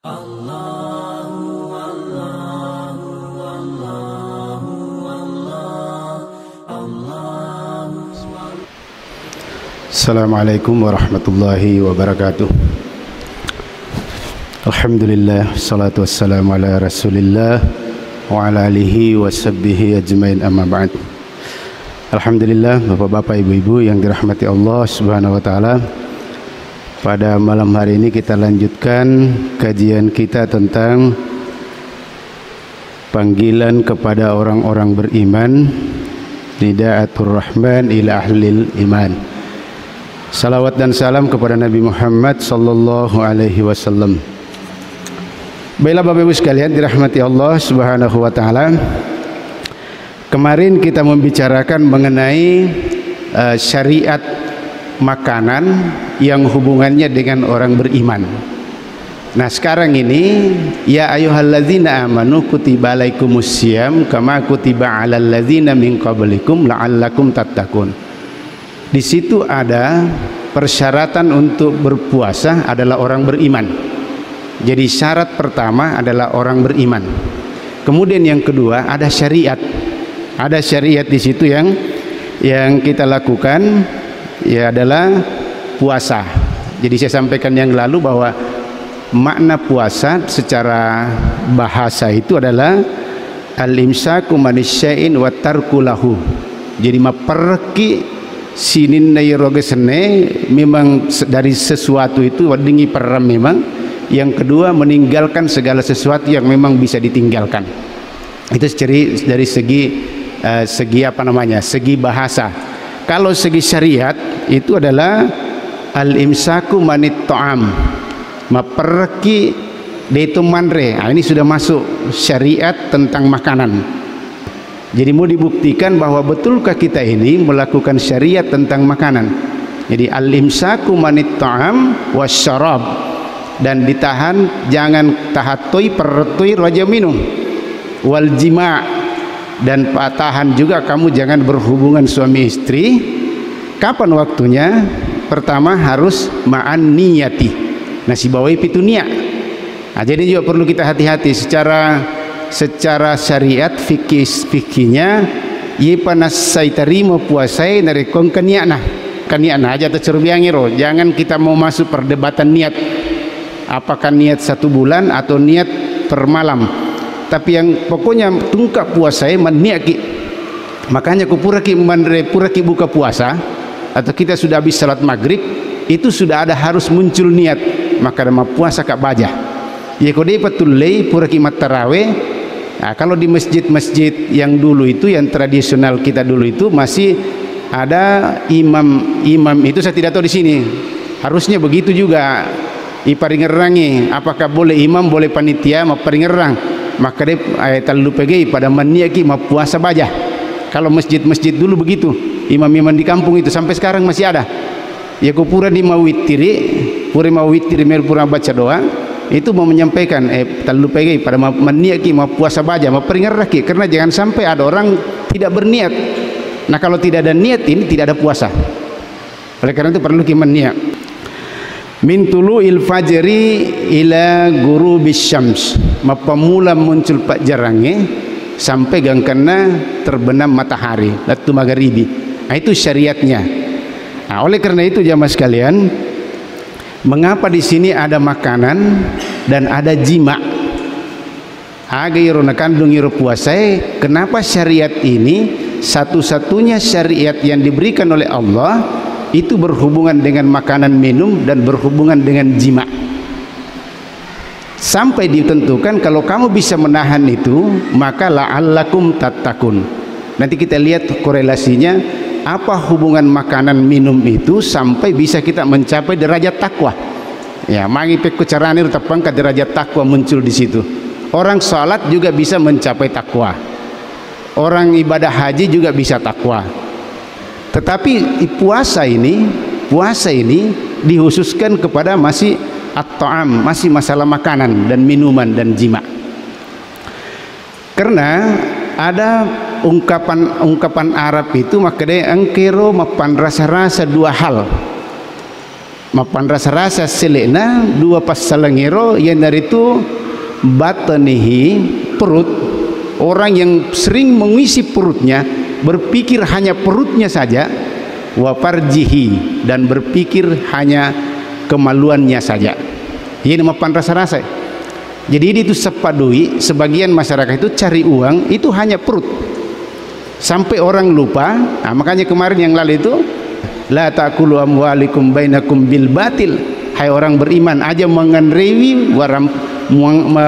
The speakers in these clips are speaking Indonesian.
Assalamualaikum warahmatullahi wabarakatuh. Alhamdulillah, salatu wassalamu ala rasulillah wa ala alihi wa sahbihi ajmain, amma ba'd. Alhamdulillah, bapak-bapak, ibu-ibu yang dirahmati Allah subhanahu wa ta'ala, pada malam hari ini kita lanjutkan kajian kita tentang panggilan kepada orang-orang beriman, nida'atul rahman ila ahlil iman. Salawat dan salam kepada Nabi Muhammad sallallahu alaihi wasallam. Baiklah Bapak Ibu sekalian dirahmati Allah subhanahu wa ta'ala, kemarin kita membicarakan mengenai syariat makanan yang hubungannya dengan orang beriman. Nah sekarang ini, ya ayyuhalladzina amanu kutiba alaikumussyam kama kutiba alal ladzina min qablikum la'allakum tattaqun. Di situ ada persyaratan untuk berpuasa adalah orang beriman. Jadi syarat pertama adalah orang beriman. Kemudian yang kedua ada syariat. Ada syariat di situ yang kita lakukan ya adalah puasa. Jadi saya sampaikan yang lalu bahwa makna puasa secara bahasa itu adalah al-imsaku manisya'in wa tarku lahu. Jadi memperki sinin nairogesene memang dari sesuatu itu wadingi peram memang. Yang kedua meninggalkan segala sesuatu yang memang bisa ditinggalkan. Itu dari segi apa namanya, segi bahasa. Kalau segi syariat itu adalah al-imsaku manit ta'am, maperki deitu manre. Nah, ini sudah masuk syariat tentang makanan. Jadi mau dibuktikan bahwa betulkah kita ini melakukan syariat tentang makanan. Jadi al-imsaku manit ta'am wasyarab, dan ditahan jangan tahatui pertui raja minum wal jima', dan tahan juga kamu jangan berhubungan suami istri. Kapan waktunya? Pertama harus ma'an niyati, nasi bawai pitu niat. Nah, jadi juga perlu kita hati-hati secara syariat fikihnya panas saya terima puasai dari kaniana aja tercerbiangiro. Jangan kita mau masuk perdebatan niat, apakah niat 1 bulan atau niat per malam, tapi yang pokoknya tungkap puasai maniaki. Makanya puraki buka puasa atau kita sudah habis salat maghrib itu sudah ada harus muncul niat, maka nama puasa kak baja ya kode patulai puraki mataraweh. Nah, kalau di masjid-masjid yang dulu itu, yang tradisional kita dulu itu masih ada imam itu, saya tidak tahu di sini. Harusnya begitu juga. Iparingerangi, apakah boleh imam, boleh panitia, ma paringerang. Maka dia terlalu pegai pada maniaki ma puasa baja. Kalau masjid-masjid dulu begitu, imam-imam di kampung itu sampai sekarang masih ada. Ya kupura di mawitiri merpura baca doa. Itu mau menyampaikan terlalu pegai pada maniaki mau puasa baja, mau peringeraki, karena jangan sampai ada orang tidak berniat. Nah kalau tidak ada niat ini tidak ada puasa. Oleh karena itu perlu kita niat. Min tulu'il fajri ila ghurubis syams, mapamula muncul pak jarange sampai gangkana terbenam matahari latu magharibi. Nah itu syariatnya. Nah, oleh karena itu jamaah sekalian, mengapa di sini ada makanan dan ada jima? Agak kandung iru puasai. Kenapa syariat ini satu-satunya syariat yang diberikan oleh Allah itu berhubungan dengan makanan minum dan berhubungan dengan jima? Sampai ditentukan kalau kamu bisa menahan itu maka la'allakum tattaqun. Nanti kita lihat korelasinya. Apa hubungan makanan minum itu sampai bisa kita mencapai derajat takwa? Ya, mangi pekku carane utapang ke derajat takwa muncul di situ. Orang salat juga bisa mencapai takwa. Orang ibadah haji juga bisa takwa. Tetapi puasa ini dihususkan kepada masih at-ta'am, masih masalah makanan dan minuman dan jima. Karena ada ungkapan Arab itu makanya engkero mapan rasa-rasa 2 hal. mapan rasa-rasa selena dua pas salangero yang dari itu batanihi perut, orang yang sering mengisi perutnya, berpikir hanya perutnya saja, wa farjihi, dan berpikir hanya kemaluannya saja. Ini mapan rasa-rasa. Jadi itu sepadui sebagian masyarakat itu cari uang itu hanya perut, sampai orang lupa. Nah, makanya kemarin yang lalu itu la ta'kulu amwalikum bainakum bil batil, hai orang beriman aja menganrewi waram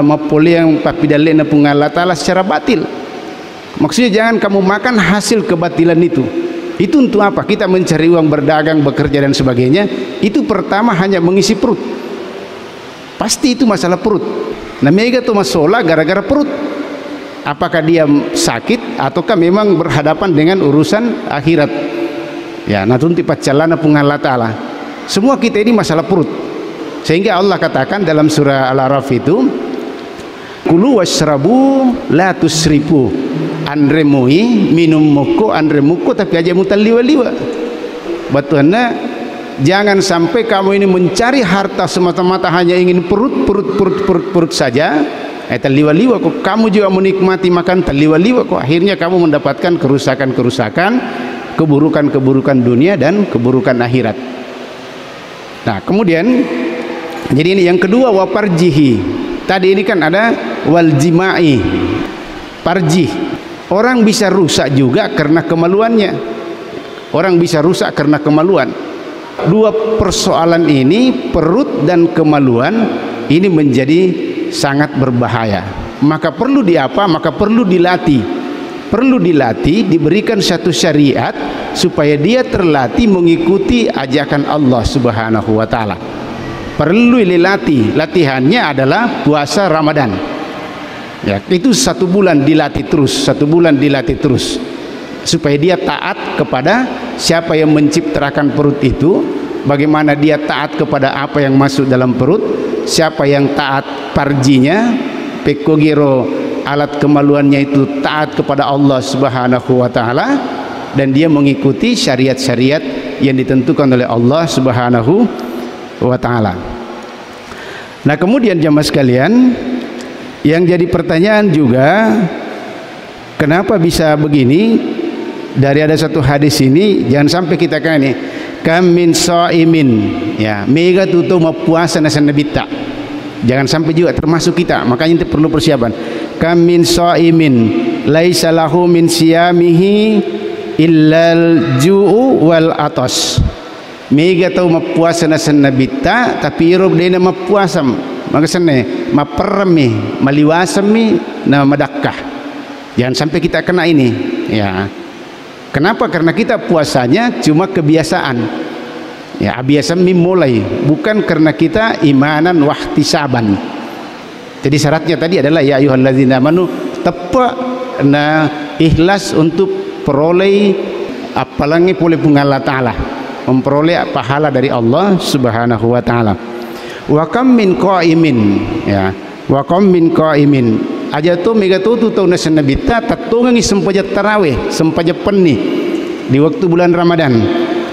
mapole yang papidalena pungalla taala secara batil. Maksudnya jangan kamu makan hasil kebatilan itu. Itu untuk apa? Kita mencari uang, berdagang, bekerja dan sebagainya. Itu pertama hanya mengisi perut. Pasti itu masalah perut. Nah, mega tuh masalah gara-gara perut. Apakah dia sakit ataukah memang berhadapan dengan urusan akhirat? Ya, natunti pacalana pungalla taala. Semua kita ini masalah perut. Sehingga Allah katakan dalam surah Al-A'raf itu, kulu washrabu la tusrifu, anremui minum muko anremuko tapi aja mutal liwa-liwa. Betulnya jangan sampai kamu ini mencari harta semata-mata hanya ingin perut saja. Liwa-liwa kok kamu juga menikmati makan liwa-liwa kok akhirnya kamu mendapatkan kerusakan-kerusakan, keburukan-keburukan dunia dan keburukan akhirat. Nah, kemudian jadi ini yang kedua wa farjihi. Tadi ini kan ada wal jimai. Farjih. Orang bisa rusak juga karena kemaluannya. Orang bisa rusak karena kemaluan. Dua persoalan ini, perut dan kemaluan, ini menjadi sangat berbahaya. Maka perlu diapa? Maka perlu dilatih. Perlu dilatih, diberikan satu syariat supaya dia terlatih mengikuti ajakan Allah Subhanahu wa taala. Perlu dilatih. Latihannya adalah puasa Ramadan. Ya, itu 1 bulan dilatih terus, 1 bulan dilatih terus, supaya dia taat kepada siapa yang menciptakan perut itu, bagaimana dia taat kepada apa yang masuk dalam perut, siapa yang taat farjinya, pekogiro alat kemaluannya itu taat kepada Allah Subhanahu wa taala, dan dia mengikuti syariat-syariat yang ditentukan oleh Allah Subhanahu wa taala. Nah, kemudian jamaah sekalian, yang jadi pertanyaan juga, kenapa bisa begini? Dari ada satu hadis ini, jangan sampai kita kan ini kam min shaimin, ya mega tutu mau puasa nasan nabita, jangan sampai juga termasuk kita. Makanya itu perlu persiapan. Kam min shaimin laisa lahu min siyamihi illal ju'u wal atas. Mega tau mau puasa nasan nabita tapi irob dena mau puasa makasane mapermi maliwasami na madakkah. Jangan sampai kita kena ini, ya. Kenapa? Karena kita puasanya cuma kebiasaan, ya, biasa mulai, bukan karena kita imanan wahtisaban. Jadi syaratnya tadi adalah ya ayyuhalladzina amanu, tepat na ikhlas untuk peroleh apalagi boleh Allah taala, memperoleh pahala dari Allah Subhanahu wa taala. Wa kam min qaimin, ya, wa kam min qaimin aja tu mega tu tahu nasan nabita tatungangi sempaja tarawih, sempaja penni di waktu bulan Ramadan.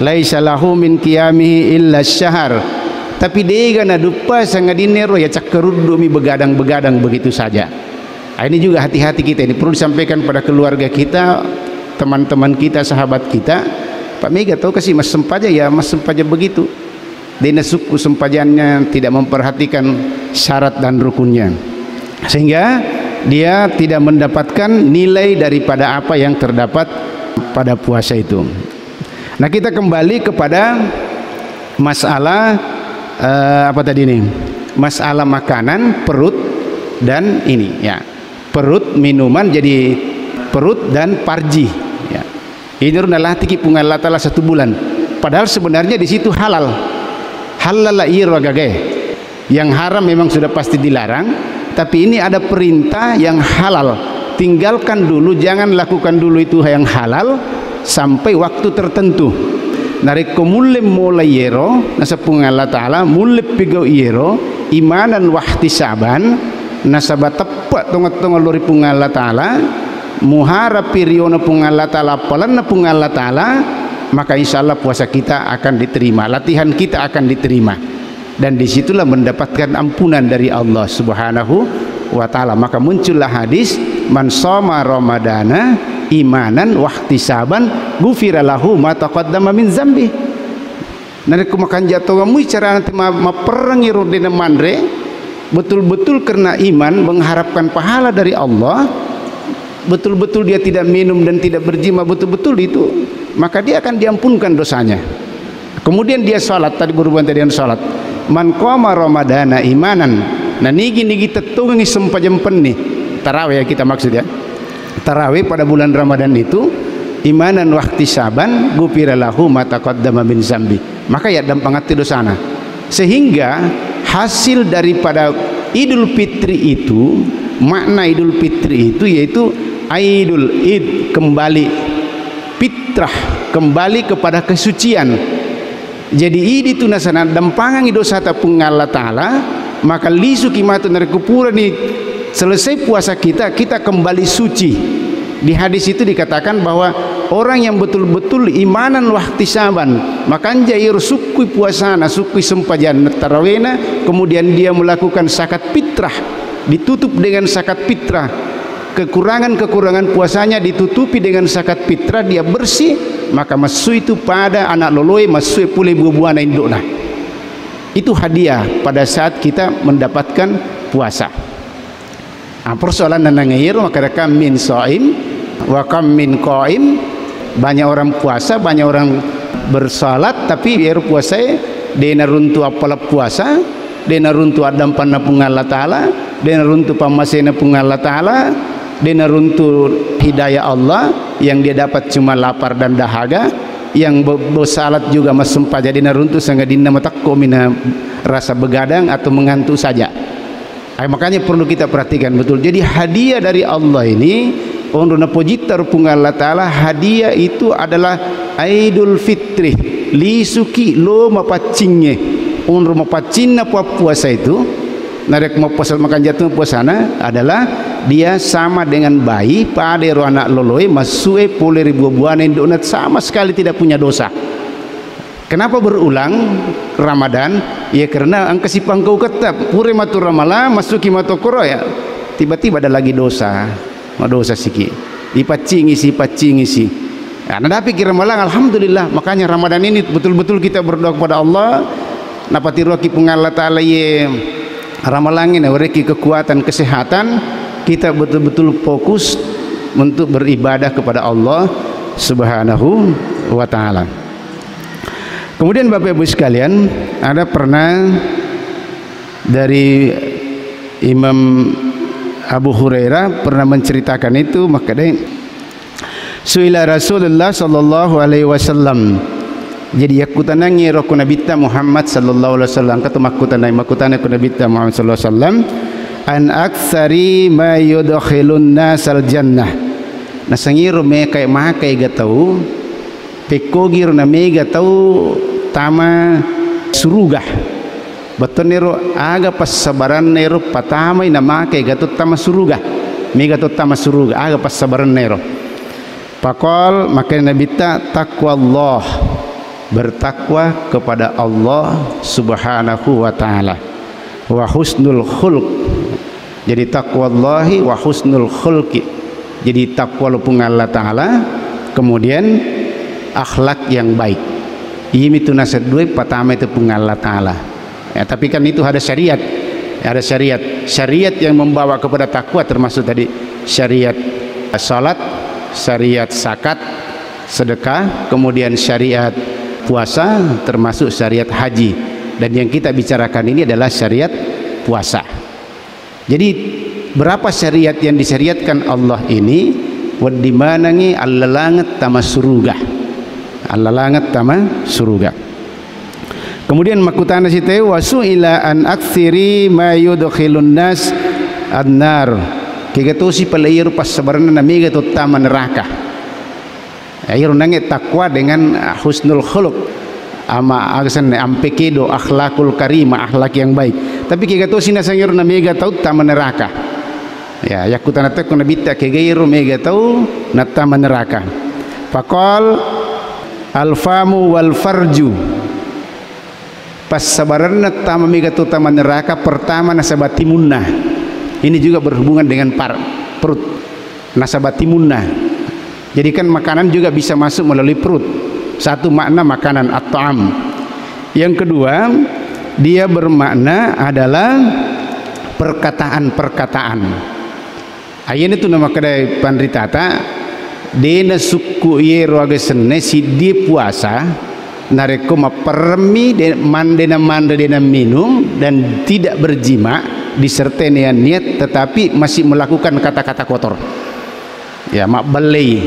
Laisa lahu min qiyamihi illa syahr, tapi dia na dupa sangadinero ya cakkeruddu mi begadang-begadang begitu saja. Nah, ini juga hati-hati kita, ini perlu disampaikan pada keluarga kita, teman-teman kita, sahabat kita. Pak Mega tahu kasih mas sempaja, ya mas sempaja begitu. Dena suku sempajannya tidak memperhatikan syarat dan rukunnya, sehingga dia tidak mendapatkan nilai daripada apa yang terdapat pada puasa itu. Nah, kita kembali kepada masalah apa tadi ini? Masalah makanan, perut dan ini, ya. Perut, minuman, jadi perut dan farji, ya. Ini runalah tiki pungal taala 1 bulan. Padahal sebenarnya di situ halal. Halal irwagage. Yang haram memang sudah pasti dilarang. Tapi ini ada perintah yang halal. Tinggalkan dulu, jangan lakukan dulu itu yang halal sampai waktu tertentu. Dari kemulim mulai yero, nasapung Allah Taala mulai pigau yero, imanan wahtisaban, nasabat tepat tongat-tongat lori pung Allah Taala, muhara piriona pung Allah Taala, palan pung Allah Taala, maka insya Allah puasa kita akan diterima, latihan kita akan diterima, dan disitulah mendapatkan ampunan dari Allah Subhanahu wa ta'ala. Maka muncullah hadis, man shoma ramadana imanan wahtisaban ghufira lahu ma taqaddama min zambi. Nari kumakan jatuh ngamu cara nanti maperangi rodena mandre betul-betul karena iman, mengharapkan pahala dari Allah, betul-betul dia tidak minum dan tidak berjima, betul-betul itu, maka dia akan diampunkan dosanya. Kemudian dia salat, tadi berhubungan tadi dengan salat, man qama ramadana imanan. Nah nigi tetungi sempajempen nih tarawih ya, kita maksud ya, tarawih pada bulan Ramadan itu imanan wahtisaban ghufira lahu ma taqaddama min zambi, maka ya dampang hati dosana. Sehingga hasil daripada Idul Fitri itu, makna Idul Fitri itu yaitu Aidul Id, kembali fitrah, kembali kepada kesucian. Jadi id itu nasana dampangan dosa tapung Allah Ta'ala, maka lisu kimatu narikupura nih selesai puasa kita kembali suci. Di hadis itu dikatakan bahwa orang yang betul-betul imanan wahtisaban, maka jair sukui puasana, sukui sempajan tarawena, kemudian dia melakukan zakat fitrah, ditutup dengan zakat fitrah, kekurangan puasanya ditutupi dengan zakat fitrah, dia bersih, maka masuk itu pada anak loloi, masuk pulih buah-buahan indukna. Itu hadiah pada saat kita mendapatkan puasa. Persoalan nanangir, maka kam min shaim wa kam min qaim. Banyak orang puasa, banyak orang bersalat, tapi biar puasa dena runtu apalah puasa, dena runtu adam panna Allah Ta'ala, dena runtu pamasena Allah Ta'ala, dena runtu hidayah Allah yang dia dapat cuma lapar dan dahaga, yang bersalat juga masempah jadi naruntu sangga dinna matakko mina rasa begadang atau mengantuk saja. Makanya perlu kita perhatikan betul. Jadi hadiah dari Allah ini ondona pojita rupung Allah Ta'ala, hadiah itu adalah Aidul Fitri lisuki lo mapacingnya ondro mapacinna puasa itu narek mau puasa makan jatuh puasana adalah dia sama dengan bayi pada anak loloi masue pole ribu-buan indonat sama sekali tidak punya dosa. Kenapa berulang Ramadan? Ya karena angkasi pangkau ketap pure matur ramala masuki matokoro ya tiba-tiba ada lagi dosa siki dipacingi si nah tapi kira malang alhamdulillah. Makanya Ramadan ini betul-betul kita berdoa kepada Allah napati roki Allah Ta'ala ye ramalangin reki kekuatan kesehatan, kita betul-betul fokus untuk beribadah kepada Allah Subhanahu wa Ta'ala. Kemudian Bapak Ibu sekalian, ada pernah dari Imam Abu Hurairah pernah menceritakan itu, maka deh suila Rasulullah sallallahu alaihi wasallam. Jadi yakutanangi roko Nabi Muhammad sallallahu alaihi wasallam kata makutana ku Nabi Muhammad sallallahu alaihi wasallam an aktsari ma yudkhilun nasal jannah. Nasangiro me kay makai gatau pekogir na me gatau tama suruga. Betul nero aga pas sabaran nero patamay na makai gatut tama suruga. Me gatut tama suruga aga pas sabaran nero. Pakol maka Nabi takwa Allah, bertakwa kepada Allah Subhanahu wa Ta'ala, wa husnul khulq. Jadi takwallahi wa husnul khulqi, jadi takwa lupung Allah Ta'ala, kemudian akhlak yang baik. Ini itu nasihat dua pertama itu pung Allah Ta'ala ya, tapi kan itu ada syariat ya, ada syariat yang membawa kepada takwa, termasuk tadi syariat salat, syariat zakat, sedekah, kemudian syariat puasa, termasuk syariat haji. Dan yang kita bicarakan ini adalah syariat puasa. Jadi berapa syariat yang disyariatkan Allah ini? Wadimanangi allalangat tama suruga, allalangat tama suruga. Kemudian makutana site wasu ila an aktsiri ma yudkhilun nas annar. Kegatosi palair pas sabarana namiga to tama neraka. Air nange takwa dengan husnul khuluq ama agsan ampekedo akhlakul karimah, akhlak yang baik. Tapi kegatosi nasangir namiga tau tama neraka. Ya yakutan atak nabi ta kegairu mega tau natama neraka. Faqal Al-famu wal farju. Pas sabaranna tama miga tutama neraka pertama nasabatimunna. Ini juga berhubungan dengan perut. Nasabatimunna. Jadi kan makanan juga bisa masuk melalui perut. Satu makna makanan at-ta'am. Yang kedua, dia bermakna adalah perkataan-perkataan. Ayeuna tu nama kedai pandritata dena suku yero agesene si dia puasa nareko mapermi mandena dena minum dan tidak berjima disertai dengan niat tetapi masih melakukan kata-kata kotor. Ya mak belai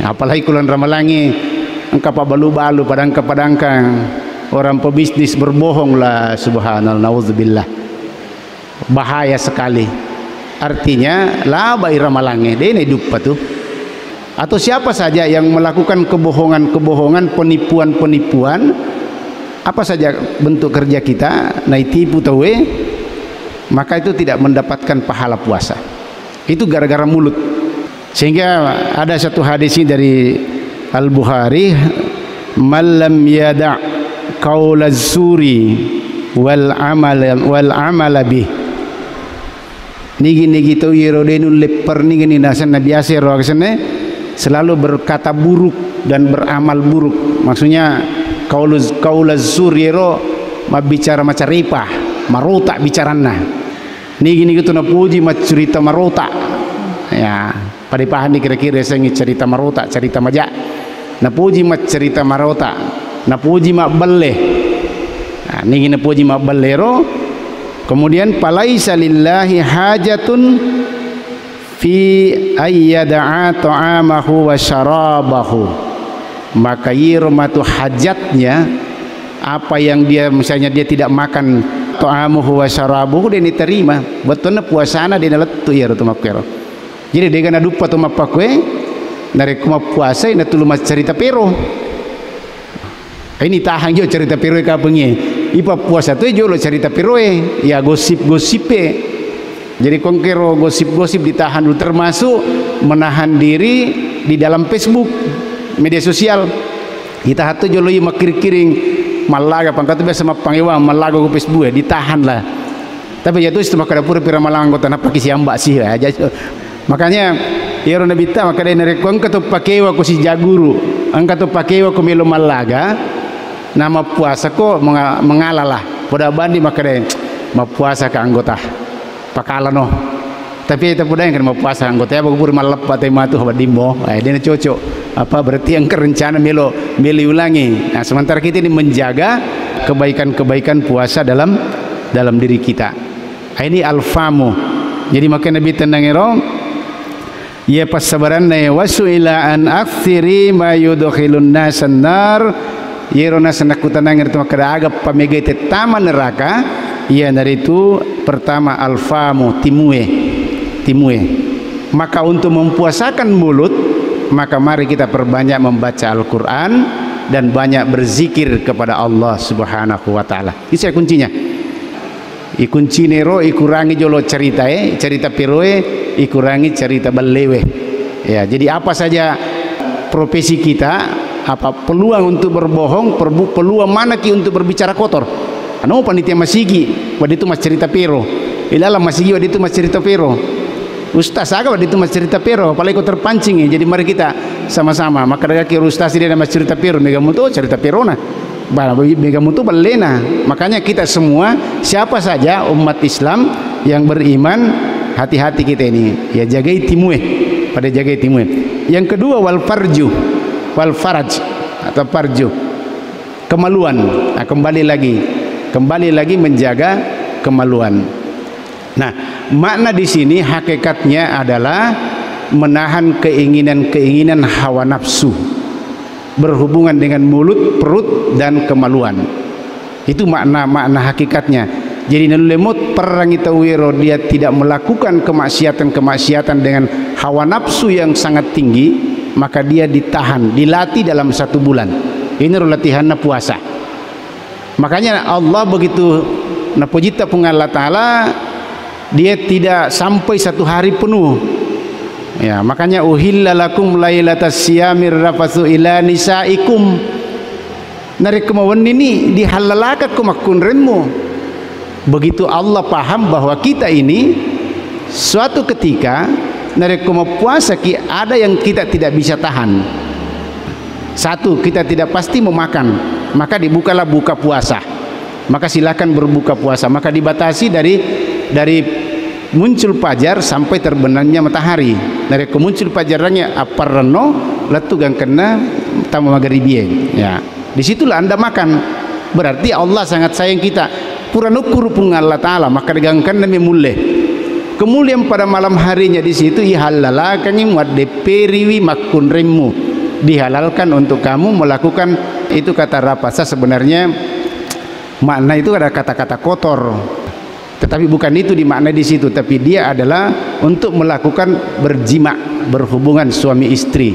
apalagi kulan ramalangi engkau balu-balu padangka-padangkang orang pebisnis berbohong lah, subhanallah, nauzubillah, bahaya sekali. Artinya laba iramalangi dene dupa tuh. Atau siapa saja yang melakukan kebohongan-kebohongan, penipuan-penipuan, apa saja bentuk kerja kita naitipu tawe, maka itu tidak mendapatkan pahala puasa. Itu gara-gara mulut. Sehingga ada satu hadis dari Al-Bukhari, "Man lam yada' qaulaz zuri wal amal bih." Nigi tu yero denul lepar nigi ni nasan nabi asir roksene selalu berkata buruk dan beramal buruk. Maksudnya qaulaz zuri yero bicara macam ripah, marota bicarana. Nigi tu na puji cerita marota. Ya, pada paham kira-kira sengi cerita marota, cerita majak. Na puji cerita marota, na puji belle. Nah, nigi na puji bellero. Kemudian palaisa lillahi hajatun fi ayyada'a ta'amahu wa syarabahu. Maka yirmatu hajatnya apa yang dia misalnya dia tidak makan ta'amuhu wa syarabuhu dia diterima. Betulnya puasana dia letu ya tu makero. Jadi dia kana dupa tu mapakwe dari kuma puasa ina tulu mas cerita pero. Ini tahan jo cerita pero ka bengi. Ipa puasa tu jo lo cerita pero ya gosip-gosipe. Jadi kongkero gosip-gosip ditahan dulu, termasuk menahan diri di dalam Facebook, media sosial. Kita hatu jo lo makir-kiring malaga pangkat tu biasa mapangiwa malaga ku Facebook ditahan lah. Tapi ya tu istuma kada pura pira malang kota napa kisi ambak sih aja. Makanya yero nabi ta maka dai nare kong katu pakewa ku si jaguru, angkat tu pakewa ku melo malaga. Nama puasa ko mengalalah pada bandi maka deh mau puasa ke anggota pakala no tapi itu pun yang kan mau puasa anggota ya bagus malap pakai matu habat dimbo dia cocok apa berarti yang kerencana melo ulangi. Nah sementara kita ini menjaga kebaikan-kebaikan puasa dalam diri kita. Ini alfamu. Jadi maka Nabi tenangero ya pas sabaran na wasu ila an aktsiri ma yudkhilun nasan nar. Yerona senakutan nangir tu makada agak pamegay taman neraka. Ia dari itu pertama alfamu timue. Maka untuk mempuasakan mulut maka mari kita perbanyak membaca Al-Quran dan banyak berzikir kepada Allah Subhanahu Wa Taala. Ini saya kuncinya. Ikunci nero ikurangi jolo cerita cerita piroe ikurangi cerita balewe. Ya jadi apa saja profesi kita. Apa peluang untuk berbohong, peluang mana ki untuk berbicara kotor. Anu panitia masigi, waktu itu mas cerita pero. Ilalah masigi waktu itu mas cerita pero. Ustaz agak waktu itu mas cerita pero, apalagi kau terpancing ya. Jadi mari kita sama-sama. Maka daga ki ustaz dia mas cerita pero, mega mutu cerita pero na. Mega mutu balena. Makanya kita semua siapa saja umat Islam yang beriman hati-hati kita ini. Ya jagai timue, pada jagai timue. Yang kedua wal farju. Wal faraj atau parju kemaluan. Nah, kembali lagi menjaga kemaluan. Nah makna di sini hakikatnya adalah menahan keinginan hawa nafsu berhubungan dengan mulut, perut dan kemaluan. Itu makna hakikatnya. Jadi nalulemut perang itu wiro dia tidak melakukan kemaksiatan dengan hawa nafsu yang sangat tinggi. Maka dia ditahan, dilatih dalam 1 bulan. Ini latihannya puasa. Makanya Allah begitu napojita Allah Ta'ala dia tidak sampai 1 hari penuh. Ya, makanya uhilla lakum lailatas siyamir rafatsu ila nisaikum. Nari kemauan ini dihalalkan kumakunrenmu. Begitu Allah paham bahwa kita ini suatu ketika nari kemau puasa ada yang kita tidak bisa tahan. Satu, kita tidak pasti mau makan, maka dibukalah buka puasa. Maka silakan berbuka puasa. Maka dibatasi dari muncul fajar sampai terbenamnya matahari. Dari kemuncul fajarnya aparno latu gang kena tamu maghribi. Ya, disitulah Anda makan. Berarti Allah sangat sayang kita. Puranukur pun Allah Taala, maka digangkan demi mulle. Kemudian pada malam harinya di situ ihalalakan muat deperiwi makun remu. Dihalalkan untuk kamu melakukan itu. Kata rapasa sebenarnya makna itu ada kata-kata kotor, tetapi bukan itu dimaknai di situ, tapi dia adalah untuk melakukan berjima, berhubungan suami istri.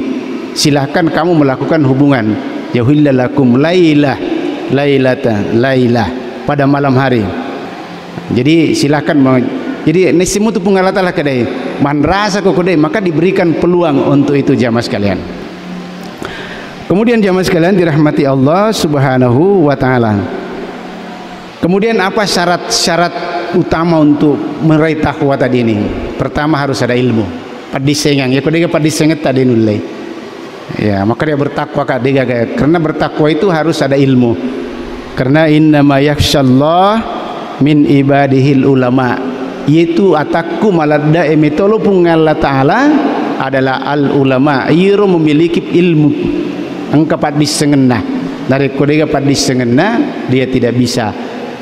Silahkan kamu melakukan hubungan. Yahillalakum lailah pada malam hari. Jadi silahkan. Jadi nesimu tu pengalatalah kedai man rasa kok kedai, maka diberikan peluang untuk itu jamaah sekalian. Kemudian jamaah sekalian dirahmati Allah Subhanahu wa taala. Kemudian apa syarat-syarat utama untuk meraih takwa tadi ini? Pertama harus ada ilmu. Padisengang ya kodega padisenget tadi nulai. Ya, maka dia bertakwa Kak Dega, karena bertakwa itu harus ada ilmu. Karena innama yakhsyallah min ibadihil ulama. Yaitu ataku maladda emitolo pun Allah Taala adalah al ulama. Iro memiliki ilmu. Engkau padisengenna. Dari kodega padisengenna dia tidak bisa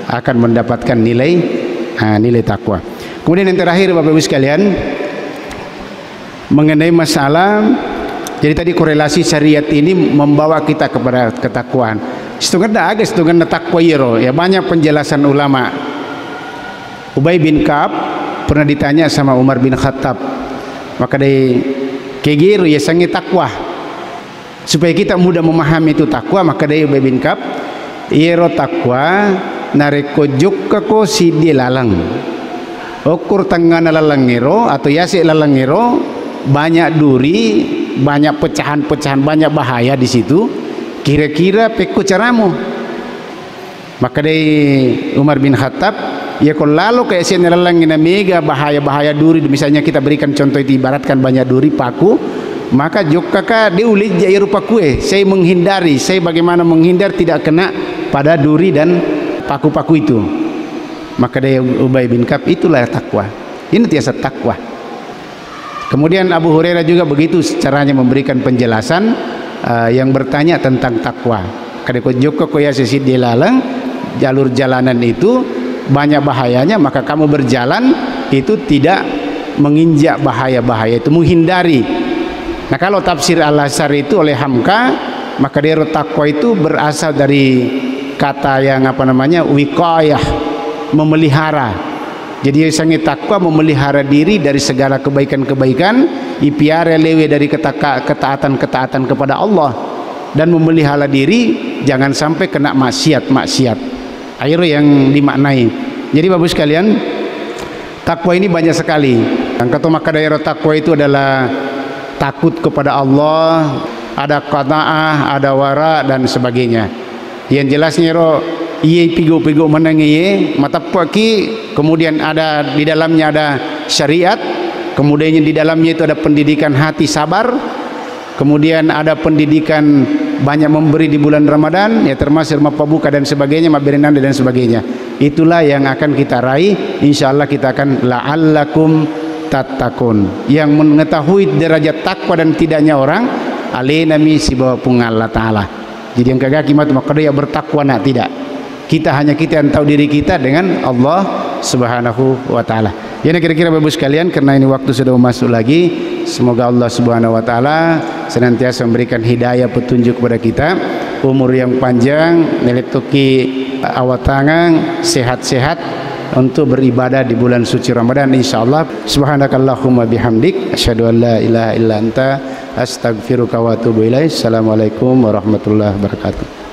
akan mendapatkan nilai takwa. Kemudian yang terakhir Bapak Ibu sekalian mengenai masalah, jadi tadi korelasi syariat ini membawa kita kepada ketakwaan. Setengah takwa iro ya, banyak penjelasan ulama. Ubay bin Ka'ab pernah ditanya sama Umar bin Khattab, maka dia kegiru ya sangi takwa. Supaya kita mudah memahami itu takwa, maka dia Ubay bin Ka'ab iro takwa nareko jukka ko sidi lalang ukur tangan lalangiro atau yasi lalangiro, banyak duri, banyak pecahan-pecahan, banyak bahaya di situ. Kira-kira peko caramu. Maka dari Umar bin Khattab ya kalau lalu kayak si lalangina mega bahaya-bahaya duri, misalnya kita berikan contoh itu ibaratkan banyak duri paku, maka jukka ka diulit jaya rupa kue. Saya menghindari, saya bagaimana menghindar tidak kena pada duri dan paku-paku itu. Maka dia Ubay bin Ka'ab itulah takwa. Ini tiasa takwa. Kemudian Abu Hurairah juga begitu caranya memberikan penjelasan yang bertanya tentang takwa. Kadeko joko koya sesid dilalang, jalur jalanan itu banyak bahayanya, maka kamu berjalan itu tidak menginjak bahaya-bahaya itu, menghindari. Nah, kalau tafsir Al-Azhar itu oleh Hamka, maka dia takwa itu berasal dari kata yang wiqayah, memelihara. Jadi sangi takwa memelihara diri dari segala kebaikan-kebaikan, ipiara lewe dari ketaatan-ketaatan kepada Allah, dan memelihara diri jangan sampai kena maksiat. Air yang dimaknai. Jadi Bapak sekalian, takwa ini banyak sekali. Yang kata maka daerah takwa itu adalah takut kepada Allah, ada qanaah, ada wara dan sebagainya. Yang jelasnya iye pigo-pigo menangi mata paki, kemudian ada di dalamnya ada syariat, kemudian di dalamnya itu ada pendidikan hati sabar, kemudian ada pendidikan banyak memberi di bulan Ramadan ya, termasuk mapabuka dan sebagainya, mabirinanda dan sebagainya. Itulah yang akan kita raih, insyaallah kita akan la'allakum tattaqun, yang mengetahui derajat takwa dan tidaknya orang alenami si bawah Allah Ta'ala. Jadi yang kagak kimat maka dia bertakwa nak tidak. Kita yang tahu diri kita dengan Allah Subhanahu wa taala. Ya kira-kira Bapak sekalian, karena ini waktu sudah masuk lagi, semoga Allah Subhanahu wa taala senantiasa memberikan hidayah petunjuk kepada kita, umur yang panjang, neletuki awat tangan, sehat-sehat untuk beribadah di bulan suci Ramadan insyaallah. Subhanakallahumma bihamdik asyhadu an la ilaha illa anta astaghfiruka wa atubu ilaik. Assalamualaikum warahmatullahi wabarakatuh.